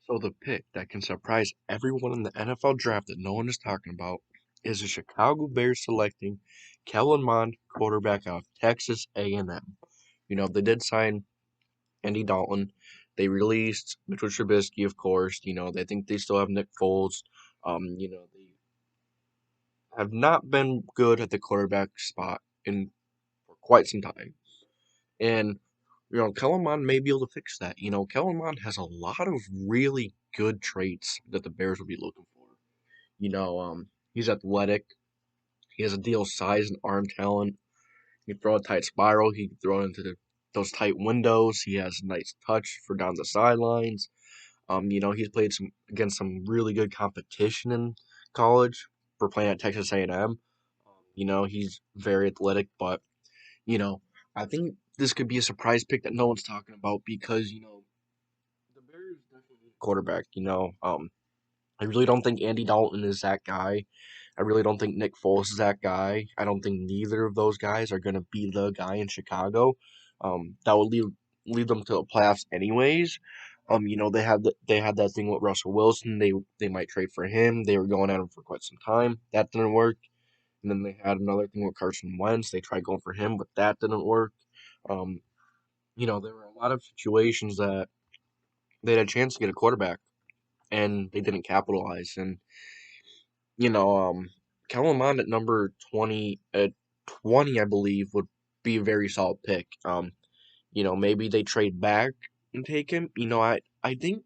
So the pick that can surprise everyone in the NFL draft that no one is talking about is the Chicago Bears selecting Kellen Mond, quarterback out of Texas A&M. They did sign Andy Dalton. They released Mitchell Trubisky, of course. They think they still have Nick Foles. They have not been good at the quarterback spot in for quite some time. And Kellen Mond may be able to fix that. Kellen Mond has a lot of really good traits that the Bears would be looking for. He's athletic. He has a deal of size and arm talent. He can throw a tight spiral. He can throw it into those tight windows. He has a nice touch for down the sidelines. He's played some against some really good competition in college for playing at Texas A&M. He's very athletic, but you know, I think this could be a surprise pick that no one's talking about because the Bears definitely need a quarterback. I really don't think Andy Dalton is that guy. I really don't think Nick Foles is that guy. I don't think neither of those guys are going to be the guy in Chicago. That would lead them to the playoffs anyways. They had that thing with Russell Wilson. They might trade for him. They were going at him for quite some time. That didn't work. And then they had another thing with Carson Wentz. They tried going for him, but that didn't work. Um, there were a lot of situations that they had a chance to get a quarterback and they didn't capitalize. And you know, Kellen Mond at number 20, I believe, would be a very solid pick. Maybe they trade back and take him. I think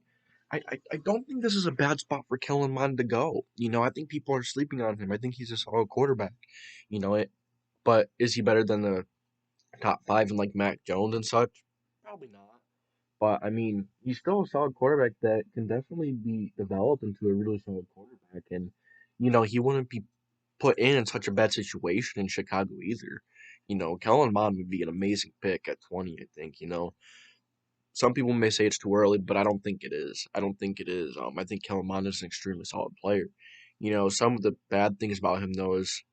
I don't think this is a bad spot for Kellen Mond to go. I think people are sleeping on him. I think he's a solid quarterback. But is he better than the top five and like Mac Jones and such? Probably not. But I mean, he's still a solid quarterback that can definitely be developed into a really solid quarterback. And he wouldn't be put in such a bad situation in Chicago either. Kellen Mond would be an amazing pick at 20, I think. Some people may say it's too early, but I don't think it is. I don't think it is. I think Kellen Mond is an extremely solid player. Some of the bad things about him, though, is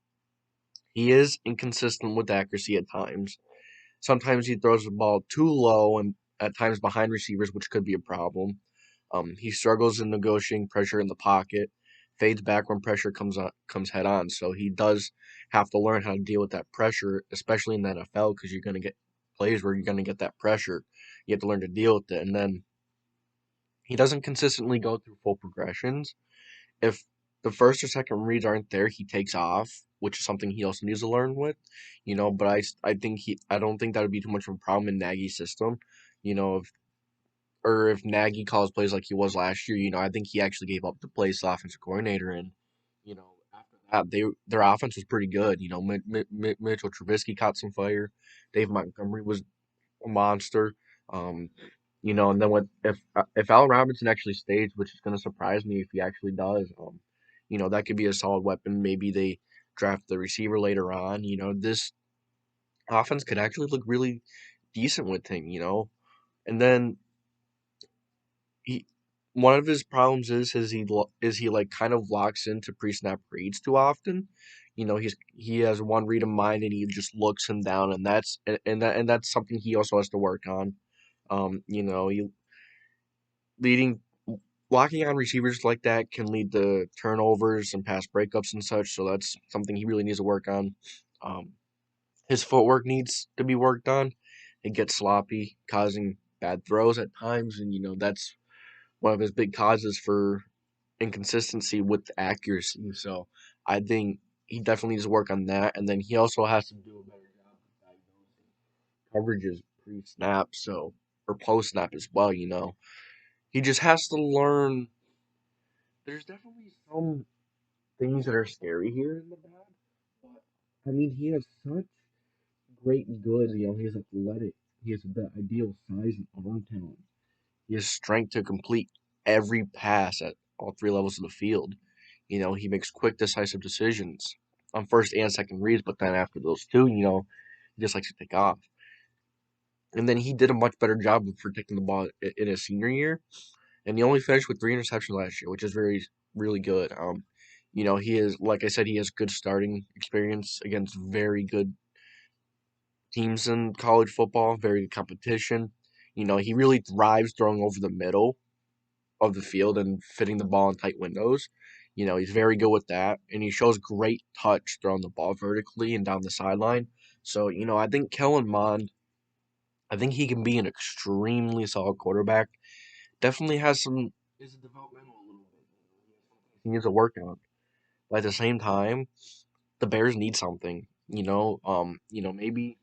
he is inconsistent with accuracy at times. Sometimes he throws the ball too low and at times behind receivers, which could be a problem. He struggles in negotiating pressure in the pocket, fades back when pressure comes head on. So he does have to learn how to deal with that pressure, especially in the NFL, because you're going to get plays where you're going to get that pressure. You have to learn to deal with it. And then he doesn't consistently go through full progressions. If the first or second reads aren't there, he takes off, which is something he also needs to learn with. But I don't think that would be too much of a problem in Nagy's system. You know, if Nagy calls plays like he was last year, I think he actually gave up the plays to the offensive coordinator, and after that, their offense was pretty good. Mitchell Trubisky caught some fire. Dave Montgomery was a monster. Um, and then if Allen Robinson actually stays, which is going to surprise me if he actually does, that could be a solid weapon. Maybe they draft the receiver later on. This offense could actually look really decent with him. And then he one of his problems is he like kind of locks into pre-snap reads too often. He has one read in mind and he just looks him down, and that's something he also has to work on. He leading locking on receivers like that can lead to turnovers and pass breakups and such. So that's something he really needs to work on. Um, his footwork needs to be worked on. It gets sloppy, causing bad throws at times, and that's one of his big causes for inconsistency with accuracy. So I think he definitely needs to work on that, and then he also has to do a better job of diagnosing coverages pre-snap, or post-snap as well. He just has to learn. There's definitely some things that are scary here in the bad, but I mean he has such great good. He's athletic. He has the ideal size and arm talent. He has strength to complete every pass at all three levels of the field. He makes quick, decisive decisions on first and second reads, but then after those two, he just likes to take off. And then he did a much better job of protecting the ball in his senior year, and he only finished with 3 interceptions last year, which is really good. He is, like I said, he has good starting experience against very good teams in college football, very good competition. He really thrives throwing over the middle of the field and fitting the ball in tight windows. He's very good with that, and he shows great touch throwing the ball vertically and down the sideline. So, I think Kellen Mond, I think he can be an extremely solid quarterback. Definitely has some is developmental a little bit. He needs to work on. But at the same time, the Bears need something. Maybe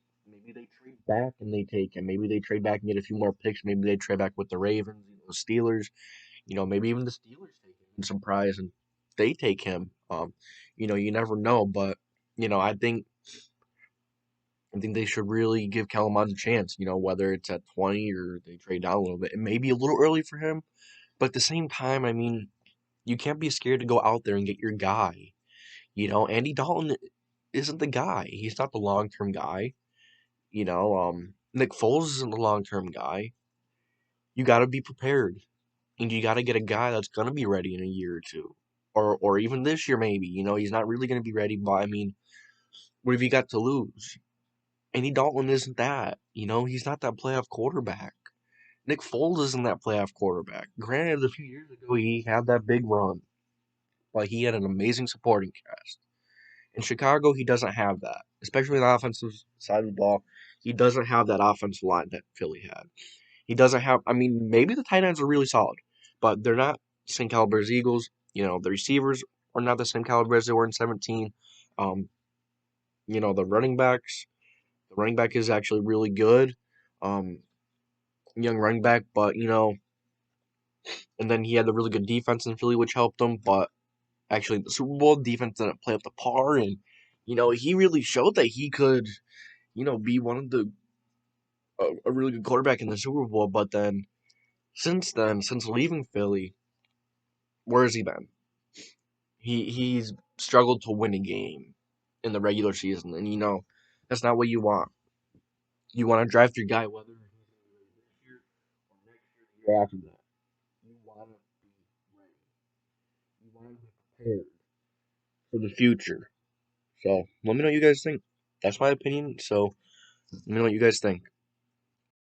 they trade back and they take him. Maybe they trade back and get a few more picks. Maybe they trade back with the Ravens, the Steelers. Maybe even the Steelers take him in some prize and they take him. You never know, but I think they should really give Kellen Mond a chance. Whether it's at 20 or they trade down a little bit. It may be a little early for him, but at the same time, I mean, you can't be scared to go out there and get your guy. Andy Dalton isn't the guy. He's not the long term guy. Nick Foles isn't the long term guy. You got to be prepared, and you got to get a guy that's gonna be ready in a year or two, or even this year maybe. He's not really gonna be ready, but I mean, what have you got to lose? Andy Dalton isn't that. He's not that playoff quarterback. Nick Foles isn't that playoff quarterback. Granted, a few years ago he had that big run, but he had an amazing supporting cast. In Chicago, he doesn't have that, especially on the offensive side of the ball. He doesn't have that offensive line that Philly had. He doesn't have. I mean, maybe the tight ends are really solid, but they're not the same caliber as Eagles. The receivers are not the same caliber as they were in 17. Um, the running backs. The running back is actually really good. Um, young running back, but and then he had the really good defense in Philly, which helped him. But actually, the Super Bowl defense didn't play up to par, and he really showed that he could be one of a really good quarterback in the Super Bowl. But then, since leaving Philly, where has he been? He's struggled to win a game in the regular season, and that's not what you want. You want to draft your guy whether he's this year or next year, the year after that. You want to be ready. You want to be prepared for the future. So let me know what you guys think. That's my opinion. So let me know what you guys think.